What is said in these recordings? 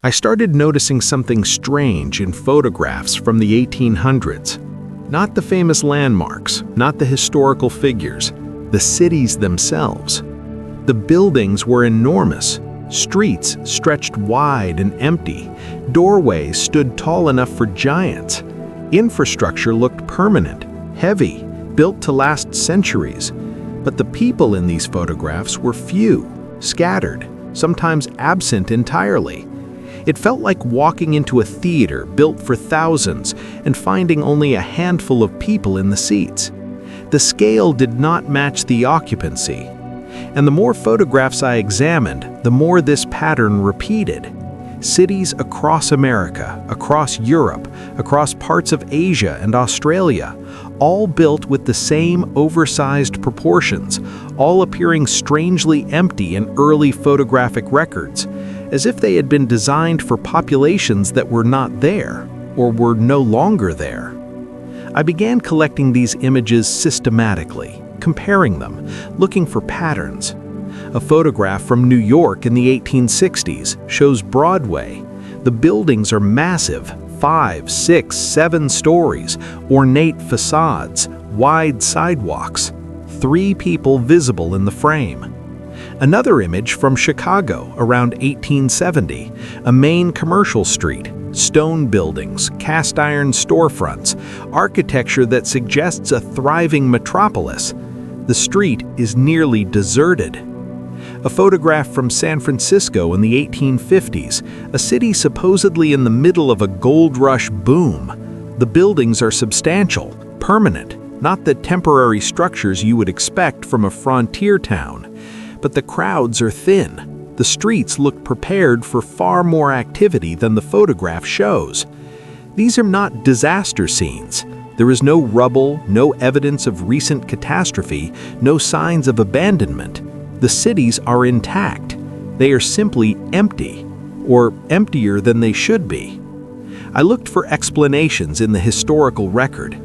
I started noticing something strange in photographs from the 1800s. Not the famous landmarks, not the historical figures, the cities themselves. The buildings were enormous. Streets stretched wide and empty. Doorways stood tall enough for giants. Infrastructure looked permanent, heavy, built to last centuries. But the people in these photographs were few, scattered, sometimes absent entirely. It felt like walking into a theater built for thousands and finding only a handful of people in the seats. The scale did not match the occupancy. And the more photographs I examined, the more this pattern repeated. Cities across America, across Europe, across parts of Asia and Australia, all built with the same oversized proportions, all appearing strangely empty in early photographic records, as if they had been designed for populations that were not there, or were no longer there. I began collecting these images systematically, comparing them, looking for patterns. A photograph from New York in the 1860s shows Broadway. The buildings are massive, 5, 6, 7 stories, ornate facades, wide sidewalks. 3 people visible in the frame. Another image from Chicago around 1870, a main commercial street, stone buildings, cast iron storefronts, architecture that suggests a thriving metropolis. The street is nearly deserted. A photograph from San Francisco in the 1850s, a city supposedly in the middle of a gold rush boom. The buildings are substantial, permanent, not the temporary structures you would expect from a frontier town. But the crowds are thin. The streets look prepared for far more activity than the photograph shows. These are not disaster scenes. There is no rubble, no evidence of recent catastrophe, no signs of abandonment. The cities are intact. They are simply empty, or emptier than they should be. I looked for explanations in the historical record.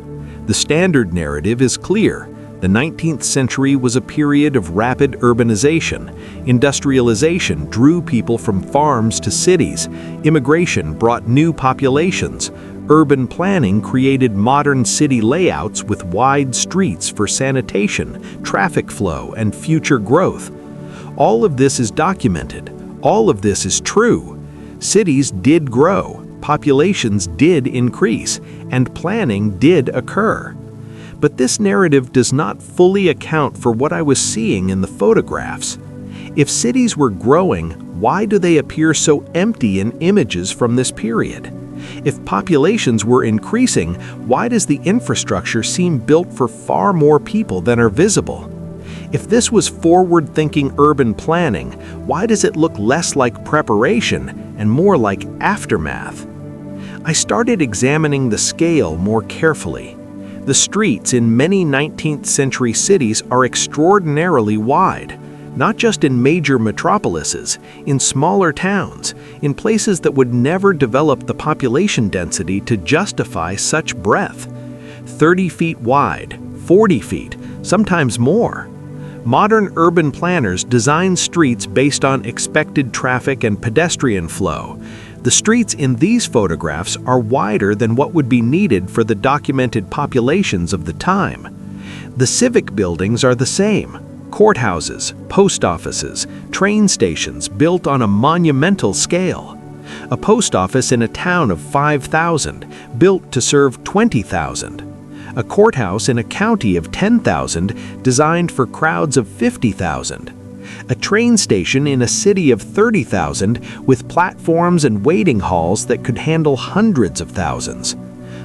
The standard narrative is clear. The 19th century was a period of rapid urbanization. Industrialization drew people from farms to cities. Immigration brought new populations. Urban planning created modern city layouts with wide streets for sanitation, traffic flow, and future growth. All of this is documented. All of this is true. Cities did grow, populations did increase, and planning did occur. But this narrative does not fully account for what I was seeing in the photographs. If cities were growing, why do they appear so empty in images from this period? If populations were increasing, why does the infrastructure seem built for far more people than are visible? If this was forward-thinking urban planning, why does it look less like preparation and more like aftermath? I started examining the scale more carefully. The streets in many 19th century cities are extraordinarily wide, not just in major metropolises, in smaller towns, in places that would never develop the population density to justify such breadth. 30 feet wide, 40 feet, sometimes more. Modern urban planners design streets based on expected traffic and pedestrian flow. The streets in these photographs are wider than what would be needed for the documented populations of the time. The civic buildings are the same. Courthouses, post offices, train stations built on a monumental scale. A post office in a town of 5,000, built to serve 20,000. A courthouse in a county of 10,000, designed for crowds of 50,000. A train station in a city of 30,000 with platforms and waiting halls that could handle hundreds of thousands.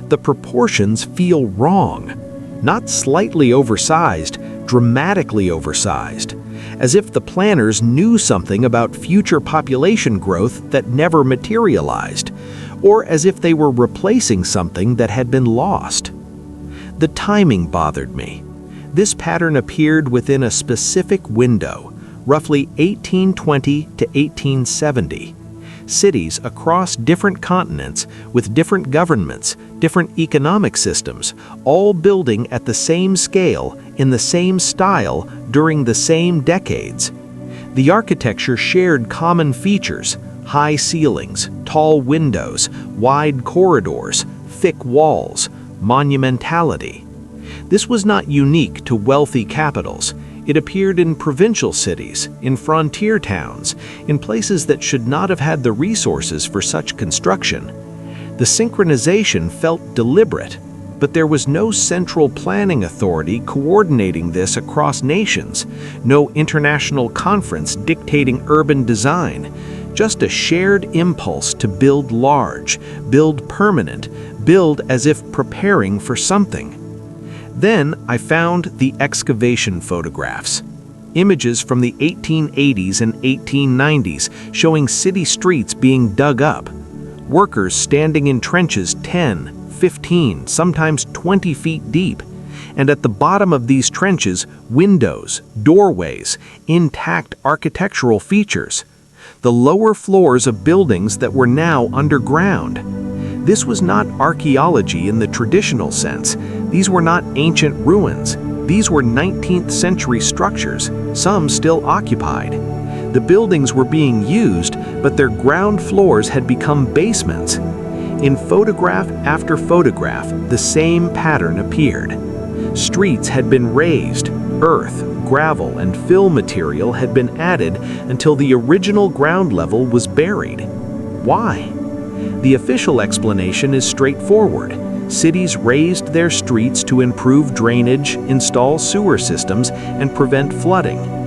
The proportions feel wrong. Not slightly oversized, dramatically oversized. As if the planners knew something about future population growth that never materialized, or as if they were replacing something that had been lost. The timing bothered me. This pattern appeared within a specific window, roughly 1820 to 1870. Cities across different continents with different governments, different economic systems, all building at the same scale, in the same style, during the same decades. The architecture shared common features: high ceilings, tall windows, wide corridors, thick walls, monumentality. This was not unique to wealthy capitals. It appeared in provincial cities, in frontier towns, in places that should not have had the resources for such construction. The synchronization felt deliberate, but there was no central planning authority coordinating this across nations, no international conference dictating urban design, just a shared impulse to build large, build permanent, build as if preparing for something. Then I found the excavation photographs. Images from the 1880s and 1890s showing city streets being dug up. Workers standing in trenches 10, 15, sometimes 20 feet deep. And at the bottom of these trenches, windows, doorways, intact architectural features. The lower floors of buildings that were now underground. This was not archaeology in the traditional sense. These were not ancient ruins. These were 19th century structures, some still occupied. The buildings were being used, but their ground floors had become basements. In photograph after photograph, the same pattern appeared. Streets had been raised, earth, gravel, and fill material had been added until the original ground level was buried. Why? The official explanation is straightforward. Cities raised their streets to improve drainage, install sewer systems, and prevent flooding.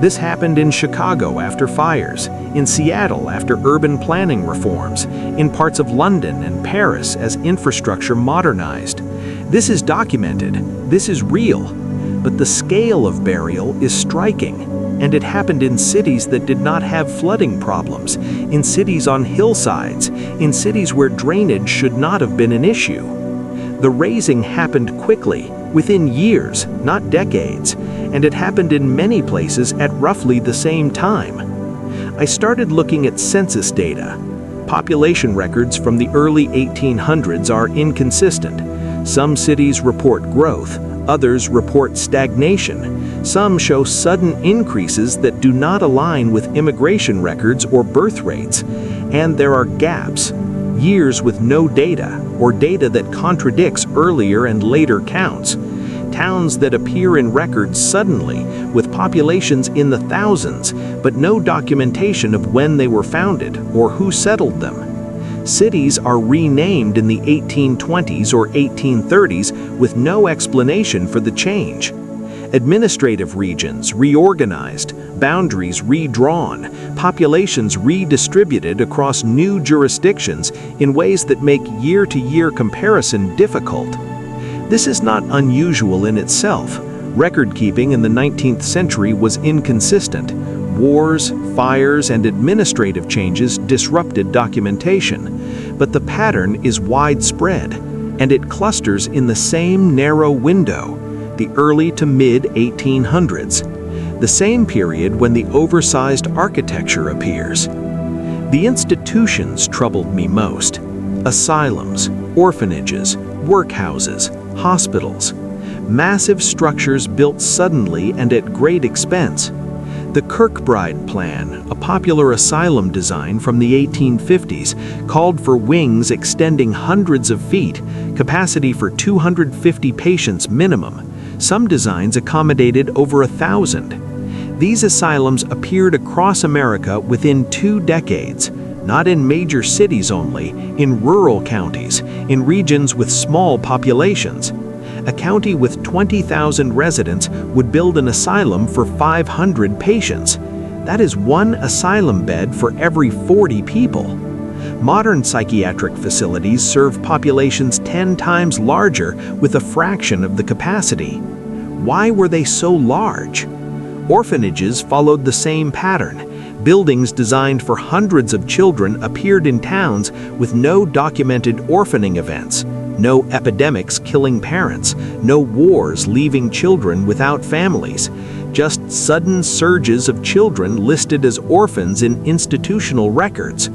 This happened in Chicago after fires, in Seattle after urban planning reforms, in parts of London and Paris as infrastructure modernized. This is documented, this is real, but the scale of burial is striking, and it happened in cities that did not have flooding problems, in cities on hillsides, in cities where drainage should not have been an issue. The raising happened quickly, within years, not decades, and it happened in many places at roughly the same time. I started looking at census data. Population records from the early 1800s are inconsistent. Some cities report growth, others report stagnation. Some show sudden increases that do not align with immigration records or birth rates. And there are gaps, years with no data, or data that contradicts earlier and later counts. Towns that appear in records suddenly, with populations in the thousands, but no documentation of when they were founded or who settled them. Cities are renamed in the 1820s or 1830s with no explanation for the change. Administrative regions reorganized, boundaries redrawn, populations redistributed across new jurisdictions in ways that make year-to-year comparison difficult. This is not unusual in itself. Record-keeping in the 19th century was inconsistent. Wars, fires, and administrative changes disrupted documentation. But the pattern is widespread, and it clusters in the same narrow window, the early to mid-1800s, the same period when the oversized architecture appears. The institutions troubled me most. Asylums, orphanages, workhouses, hospitals. Massive structures built suddenly and at great expense. The Kirkbride Plan, a popular asylum design from the 1850s, called for wings extending hundreds of feet, capacity for 250 patients minimum. Some designs accommodated over 1,000. These asylums appeared across America within 2 decades, not in major cities only, in rural counties, in regions with small populations. A county with 20,000 residents would build an asylum for 500 patients. That is one asylum bed for every 40 people. Modern psychiatric facilities serve populations 10 times larger with a fraction of the capacity. Why were they so large? Orphanages followed the same pattern. Buildings designed for hundreds of children appeared in towns with no documented orphaning events. No epidemics killing parents, no wars leaving children without families, just sudden surges of children listed as orphans in institutional records.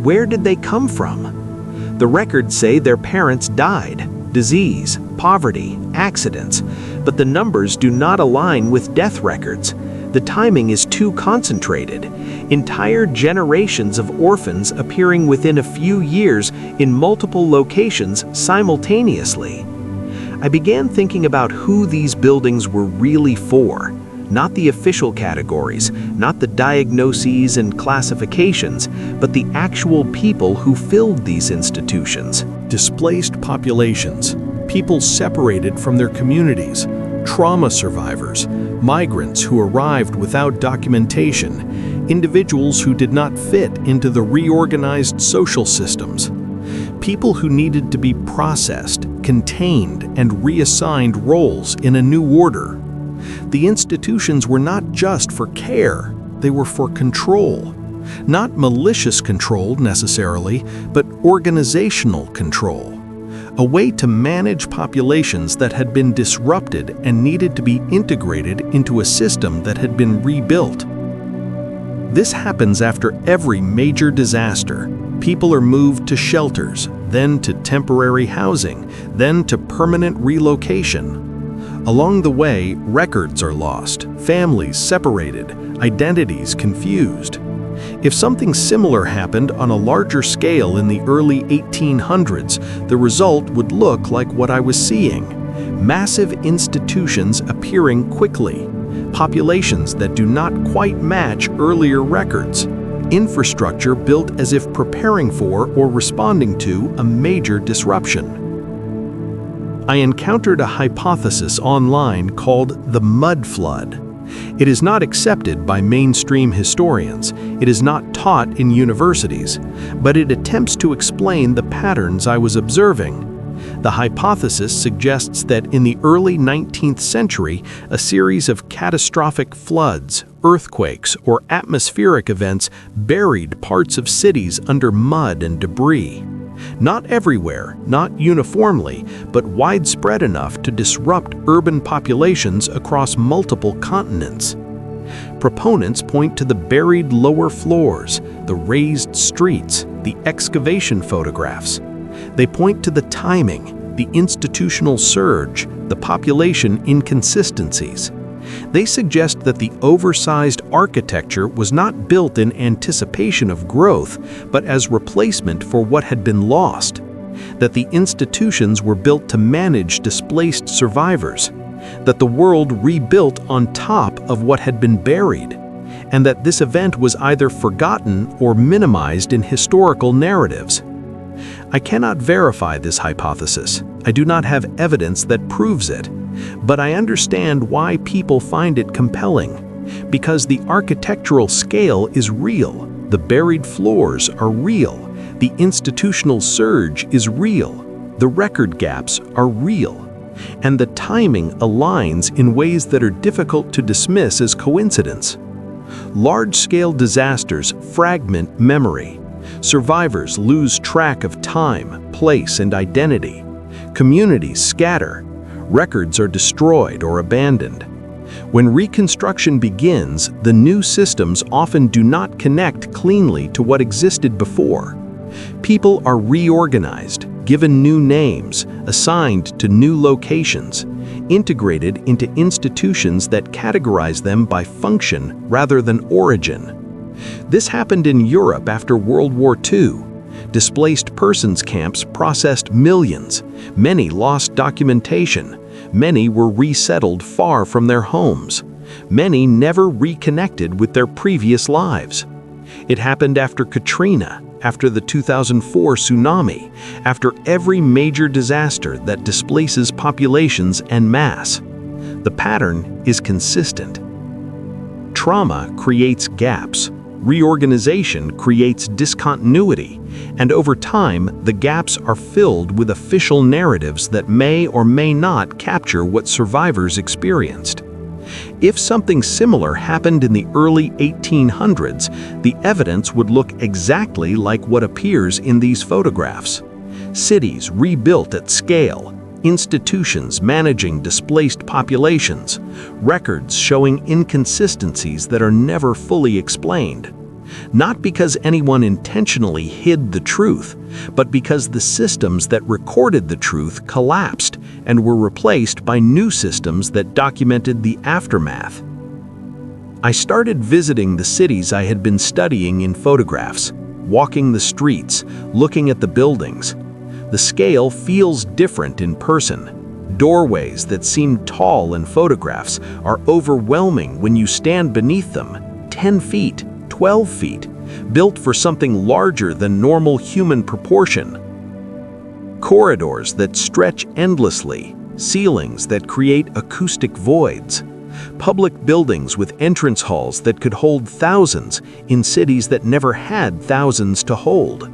Where did they come from? The records say their parents died, disease, poverty, accidents, but the numbers do not align with death records. The timing is too concentrated. Entire generations of orphans appearing within a few years in multiple locations simultaneously. I began thinking about who these buildings were really for. Not the official categories, not the diagnoses and classifications, but the actual people who filled these institutions. Displaced populations, people separated from their communities, trauma survivors, migrants who arrived without documentation, individuals who did not fit into the reorganized social systems, people who needed to be processed, contained, and reassigned roles in a new order. The institutions were not just for care, they were for control. Not malicious control necessarily, but organizational control. A way to manage populations that had been disrupted and needed to be integrated into a system that had been rebuilt. This happens after every major disaster. People are moved to shelters, then to temporary housing, then to permanent relocation. Along the way, records are lost, families separated, identities confused. If something similar happened on a larger scale in the early 1800s, the result would look like what I was seeing. Massive institutions appearing quickly, populations that do not quite match earlier records, infrastructure built as if preparing for or responding to a major disruption. I encountered a hypothesis online called the mud flood. It is not accepted by mainstream historians, it is not taught in universities, but it attempts to explain the patterns I was observing. The hypothesis suggests that in the early 19th century, a series of catastrophic floods, earthquakes, or atmospheric events buried parts of cities under mud and debris. Not everywhere, not uniformly, but widespread enough to disrupt urban populations across multiple continents. Proponents point to the buried lower floors, the raised streets, the excavation photographs. They point to the timing, the institutional surge, the population inconsistencies. They suggest that the oversized architecture was not built in anticipation of growth, but as replacement for what had been lost. That the institutions were built to manage displaced survivors. That the world rebuilt on top of what had been buried. And that this event was either forgotten or minimized in historical narratives. I cannot verify this hypothesis. I do not have evidence that proves it. But I understand why people find it compelling. Because the architectural scale is real, the buried floors are real, the institutional surge is real, the record gaps are real, and the timing aligns in ways that are difficult to dismiss as coincidence. Large-scale disasters fragment memory. Survivors lose track of time, place, and identity. Communities scatter. Records are destroyed or abandoned. When reconstruction begins, the new systems often do not connect cleanly to what existed before. People are reorganized, given new names, assigned to new locations, integrated into institutions that categorize them by function rather than origin. This happened in Europe after World War II. Displaced persons camps processed millions. Many lost documentation. Many were resettled far from their homes. Many never reconnected with their previous lives. It happened after Katrina, after the 2004 tsunami, after every major disaster that displaces populations en masse. The pattern is consistent. Trauma creates gaps. Reorganization creates discontinuity, and over time, the gaps are filled with official narratives that may or may not capture what survivors experienced. If something similar happened in the early 1800s, the evidence would look exactly like what appears in these photographs. Cities rebuilt at scale, institutions managing displaced populations, records showing inconsistencies that are never fully explained. Not because anyone intentionally hid the truth, but because the systems that recorded the truth collapsed and were replaced by new systems that documented the aftermath. I started visiting the cities I had been studying in photographs, walking the streets, looking at the buildings. The scale feels different in person. Doorways that seem tall in photographs are overwhelming when you stand beneath them, 10 feet, 12 feet, built for something larger than normal human proportion. Corridors that stretch endlessly, ceilings that create acoustic voids, public buildings with entrance halls that could hold thousands in cities that never had thousands to hold.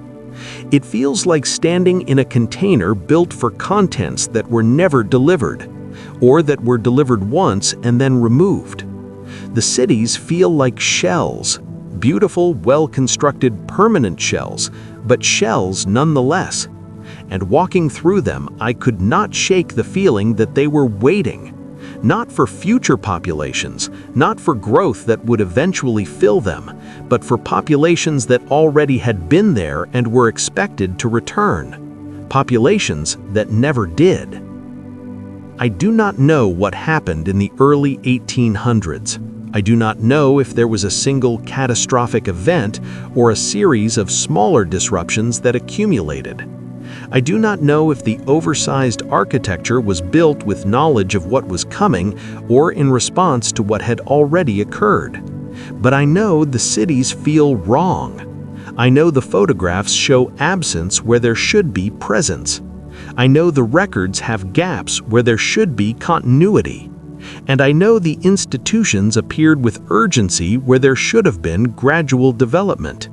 It feels like standing in a container built for contents that were never delivered, or that were delivered once and then removed. The cities feel like shells, beautiful, well-constructed, permanent shells, but shells nonetheless. And walking through them, I could not shake the feeling that they were waiting, not for future populations, not for growth that would eventually fill them, but for populations that already had been there and were expected to return, populations that never did. I do not know what happened in the early 1800s. I do not know if there was a single catastrophic event or a series of smaller disruptions that accumulated. I do not know if the oversized architecture was built with knowledge of what was coming or in response to what had already occurred. But I know the cities feel wrong. I know the photographs show absence where there should be presence. I know the records have gaps where there should be continuity. And I know the institutions appeared with urgency where there should have been gradual development.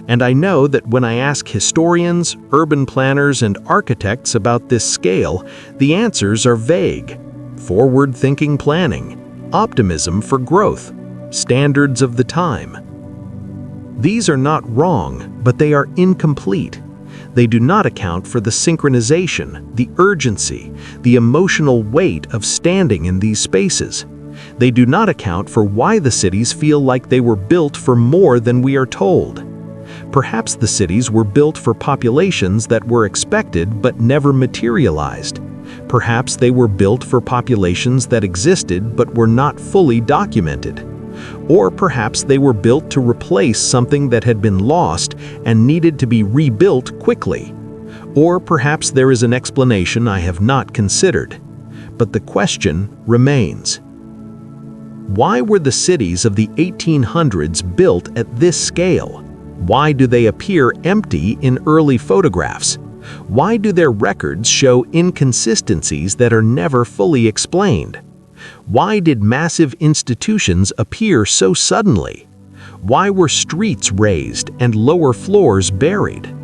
And I know that when I ask historians, urban planners, and architects about this scale, the answers are vague. Forward-thinking planning, optimism for growth, standards of the time. These are not wrong, but they are incomplete. They do not account for the synchronization, the urgency, the emotional weight of standing in these spaces. They do not account for why the cities feel like they were built for more than we are told. Perhaps the cities were built for populations that were expected but never materialized. Perhaps they were built for populations that existed but were not fully documented. Or perhaps they were built to replace something that had been lost and needed to be rebuilt quickly. Or perhaps there is an explanation I have not considered. But the question remains. Why were the cities of the 1800s built at this scale? Why do they appear empty in early photographs? Why do their records show inconsistencies that are never fully explained? Why did massive institutions appear so suddenly? Why were streets raised and lower floors buried?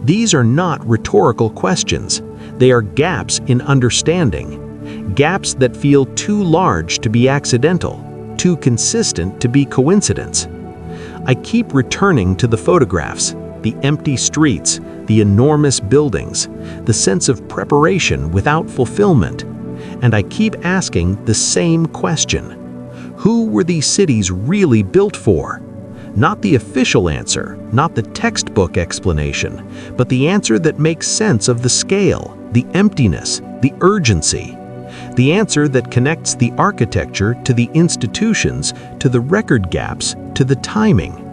These are not rhetorical questions. They are gaps in understanding. Gaps that feel too large to be accidental, too consistent to be coincidence. I keep returning to the photographs, the empty streets, the enormous buildings, the sense of preparation without fulfillment. And I keep asking the same question. Who were these cities really built for? Not the official answer, not the textbook explanation, but the answer that makes sense of the scale, the emptiness, the urgency. The answer that connects the architecture to the institutions, to the record gaps, to the timing.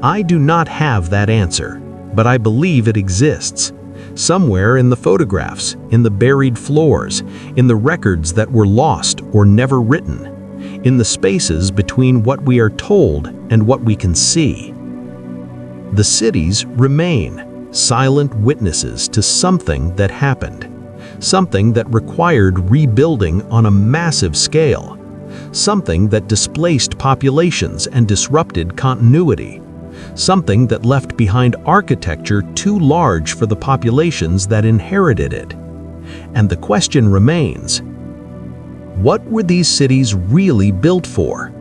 I do not have that answer, but I believe it exists. Somewhere in the photographs, in the buried floors, in the records that were lost or never written, in the spaces between what we are told and what we can see. The cities remain, silent witnesses to something that happened. Something that required rebuilding on a massive scale. Something that displaced populations and disrupted continuity. Something that left behind architecture too large for the populations that inherited it. And the question remains, what were these cities really built for?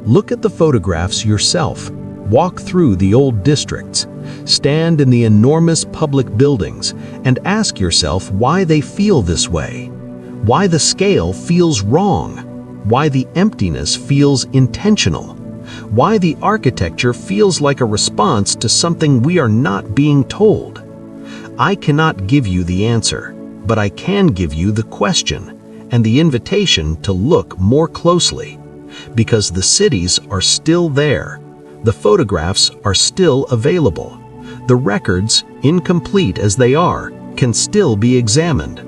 Look at the photographs yourself. Walk through the old districts. Stand in the enormous public buildings and ask yourself why they feel this way. Why the scale feels wrong. Why the emptiness feels intentional. Why the architecture feels like a response to something we are not being told. I cannot give you the answer, but I can give you the question and the invitation to look more closely. because the cities are still there. The photographs are still available. The records, incomplete as they are, can still be examined.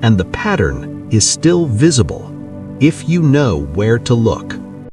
And the pattern is still visible, if you know where to look.